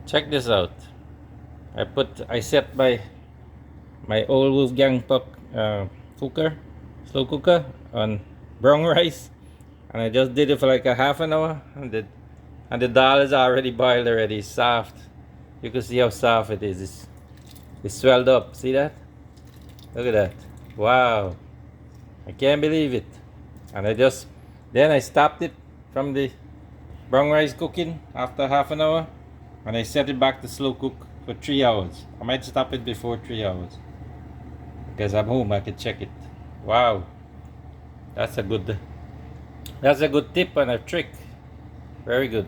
Check this out. I set my old Wolfgang Puck cooker, slow cooker on brown rice, and I just did it for like a half an hour, and the dal is already boiled already. It's soft. You can see how soft it is. It's swelled up. See that? Look at that. Wow. I can't believe it. And then I stopped it from the brown rice cooking after half an hour, and I set it back to slow cook for 3 hours. I might stop it before 3 hours because I'm home. I can check it. Wow, that's a good tip and a trick. Very good.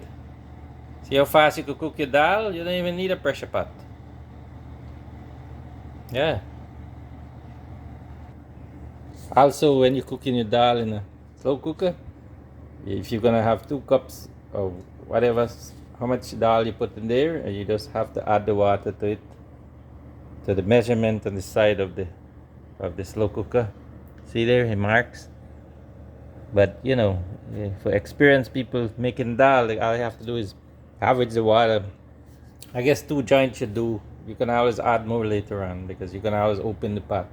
See how fast you could cook your dal? You don't even need a pressure pot. Yeah. Also, when you're cooking your dal in a slow cooker, if you're gonna have 2 cups of whatever, how much dal you put in there, and you just have to add the water to it, to the measurement on the side of the slow cooker. See there, it marks. But for experienced people making dal, all you have to do is average the water. I guess 2 joints should do. You can always add more later on because you can always open the pot.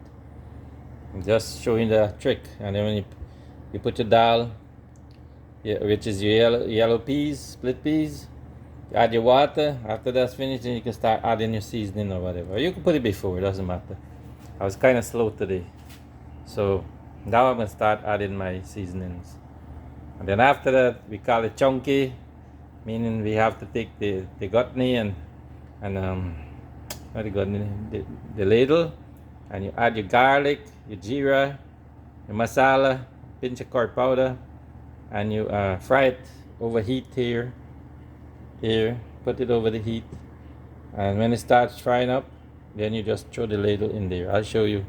I'm just showing the trick. And then when you put your dal, which is your yellow peas, split peas, you add your water. After that's finished, then you can start adding your seasoning or whatever. You can put it before, it doesn't matter. I was kind of slow today, so now I'm gonna start adding my seasonings. And then after that, we call it chunky, meaning we have to take the gutney and what the ladle, and you add your garlic, your jeera, your masala, pinch of curry powder, and you fry it over heat here, put it over the heat, and when it starts frying up, then you just throw the ladle in there. I'll show you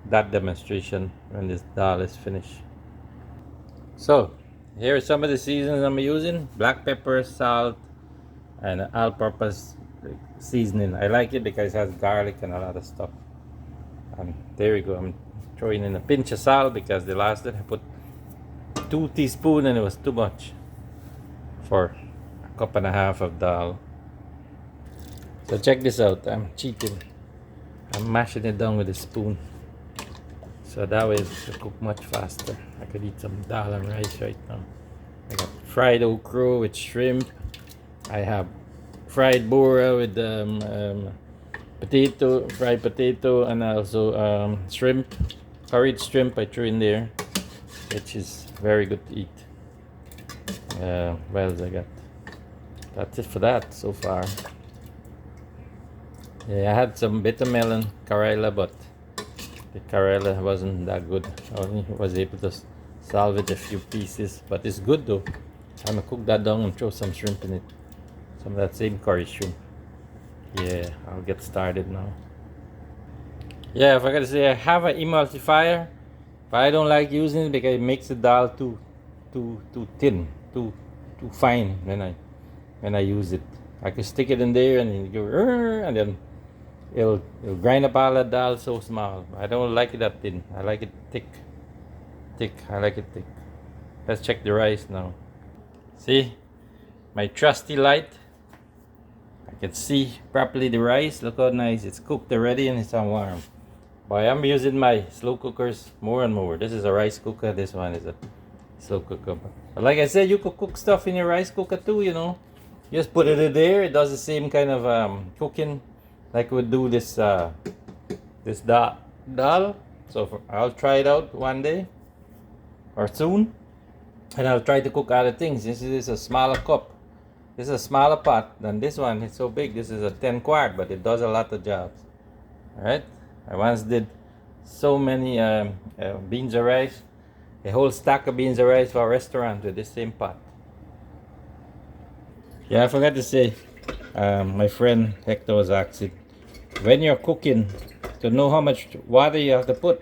that demonstration when this dal is finished. So here are some of the seasonings I'm using: black pepper, salt, and all-purpose seasoning. I like it because it has garlic and a lot of stuff. And there we go. I'm throwing in a pinch of salt because the last time I put 2 teaspoons and it was too much for a cup and a half of dal. So check this out. I'm cheating. I'm mashing it down with a spoon, so that way it'll cook much faster. I could eat some dal and rice right now. I got fried okra with shrimp. I have fried bora with fried potato, and also shrimp, curried shrimp I threw in there, which is very good to eat. What else I got? That's it for that so far. Yeah, I had some bitter melon Karela, but the Karela wasn't that good. I only was able to salvage a few pieces, but it's good though. I'm gonna cook that down and throw some shrimp in it. Some of that same curry shrimp. Yeah, I'll get started now. Yeah, I forgot to say I have an emulsifier, but I don't like using it because it makes the dal too thin, too fine when I use it. I can stick it in there and then go, and then it'll grind up all the dal so small. I don't like it that thin. I like it thick. I like it thick. Let's check the rice now. See, my trusty light. I can see properly the rice. Look how nice it's cooked already and it's warm. But I'm using my slow cookers more and more. This is a rice cooker. This one is a slow cooker. But like I said, you could cook stuff in your rice cooker too. You just put it in there. It does the same kind of cooking like we do this dal. So I'll try it out one day or soon, and I'll try to cook other things. This is a smaller cup. This is a smaller pot than this one. It's so big. This is a 10 quart, but it does a lot of jobs. All right. I once did so many beans of rice, a whole stack of beans of rice for a restaurant with this same pot. Yeah, I forgot to say, my friend Hector was asking, when you're cooking, to know how much water you have to put,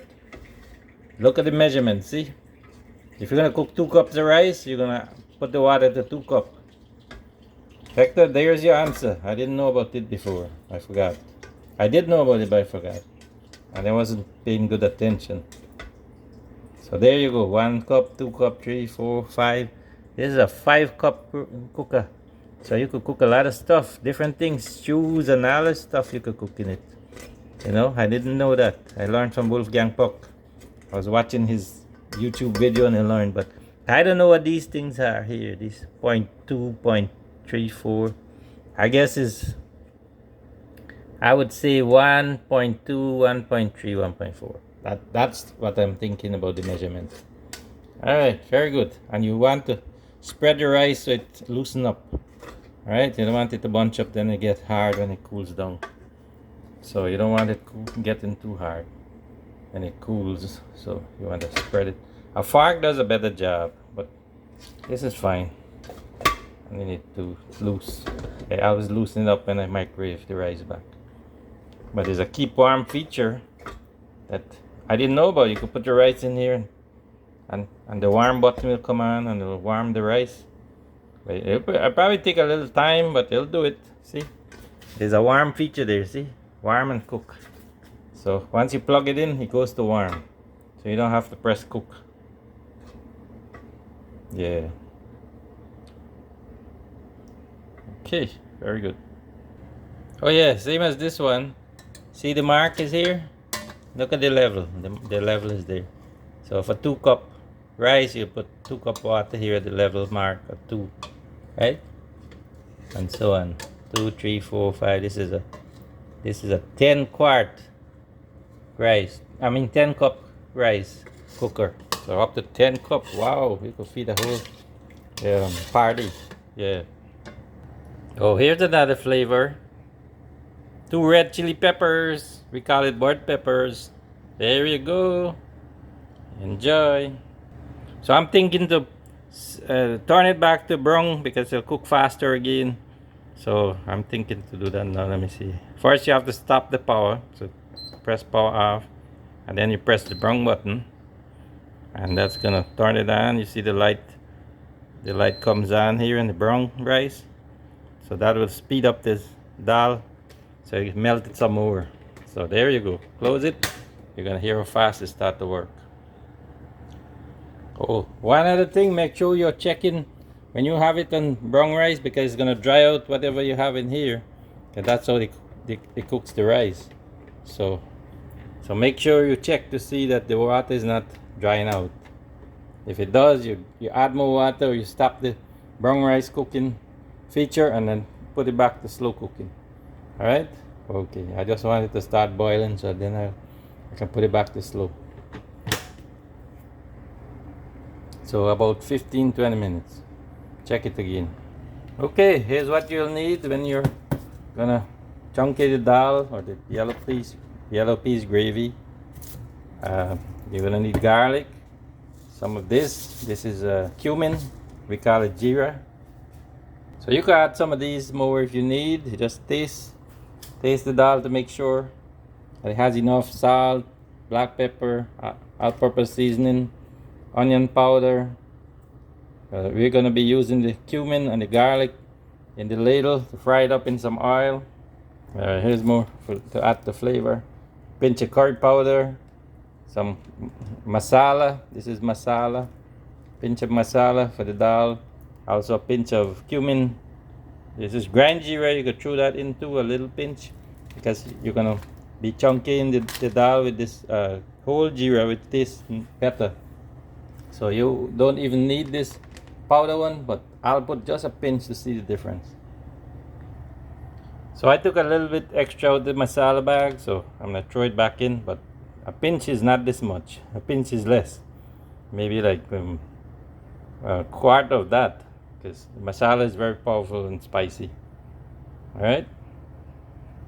look at the measurement. See, if you're gonna cook 2 cups of rice, you're gonna put the water to 2 cups. Hector, there's your answer. I didn't know about it before. I forgot. I did know about it, but I forgot. And I wasn't paying good attention. So there you go. 1 cup, 2 cup, 3, 4, 5. This is a 5 cup cooker. So you could cook a lot of stuff, different things, stews and all this stuff you could cook in it. You know, I didn't know that. I learned from Wolfgang Puck. I was watching his YouTube video and I learned, but I don't know what these things are here. This 0.2, 0.34. I guess is, I would say 1.2, 1.3, 1.4. That's what I'm thinking about the measurement. Alright, very good. And you want to spread the rice so it loosen up. Alright, you don't want it to bunch up, then it get hard when it cools down. So you don't want it getting too hard when it cools. So you want to spread it. A fork does a better job, but this is fine. And you need to loose. Okay, I was loosening it up when I microwave the rice back. But there's a keep warm feature that I didn't know about. You could put the rice in here and the warm button will come on and it will warm the rice. It'll probably take a little time, but it'll do it. See? There's a warm feature there, see? Warm and cook. So once you plug it in, it goes to warm. So you don't have to press cook. Yeah. Okay, very good. Oh yeah, same as this one. See the mark is here? Look at the level. The level is there. So for 2 cup rice, you put 2 cup water here at the level mark of 2. Right? And so on. 2, 3, 4, 5. This is a 10 quart rice. I mean 10 cup rice cooker. So up to 10 cup. Wow, you could feed a whole party. Yeah. Oh, here's another flavor. 2 red chili peppers. We call it board peppers. There you go. Enjoy. So I'm thinking to turn it back to brown because it'll cook faster again. So I'm thinking to do that now. Let me see. First you have to stop the power. So press power off. And then you press the brown button. And that's gonna turn it on. You see the light. The light comes on here in the brown rice. So that will speed up this dal. So you melt it some more. So there you go. Close it. You're gonna hear how fast it start to work. Oh, one other thing, make sure you're checking when you have it on brown rice because it's gonna dry out whatever you have in here. And that's how it cooks the rice. So make sure you check to see that the water is not drying out. If it does, you add more water or you stop the brown rice cooking feature and then put it back to slow cooking. Alright? Okay, I just wanted to start boiling so then I can put it back to slow. So about 15-20 minutes. Check it again. Okay, here's what you'll need when you're gonna chunky the dal or the yellow peas gravy. You're gonna need garlic. Some of this is cumin. We call it jeera. So you can add some of these more if you need. You just taste the dal to make sure that it has enough salt, black pepper, all-purpose seasoning, onion powder. We're gonna be using the cumin and the garlic in the ladle to fry it up in some oil. Here's more to add the flavor. Pinch of curry powder, some masala. This is masala. Pinch of masala for the dal. Also a pinch of cumin. This is ground jeera. You could throw that into a little pinch because you're gonna be chunking the dal with this whole jeera with this better. So you don't even need this powder one, but I'll put just a pinch to see the difference. So I took a little bit extra out of the masala bag, so I'm gonna throw it back in, but a pinch is not this much. A pinch is less. Maybe like a quart of that, because the masala is very powerful and spicy. Alright?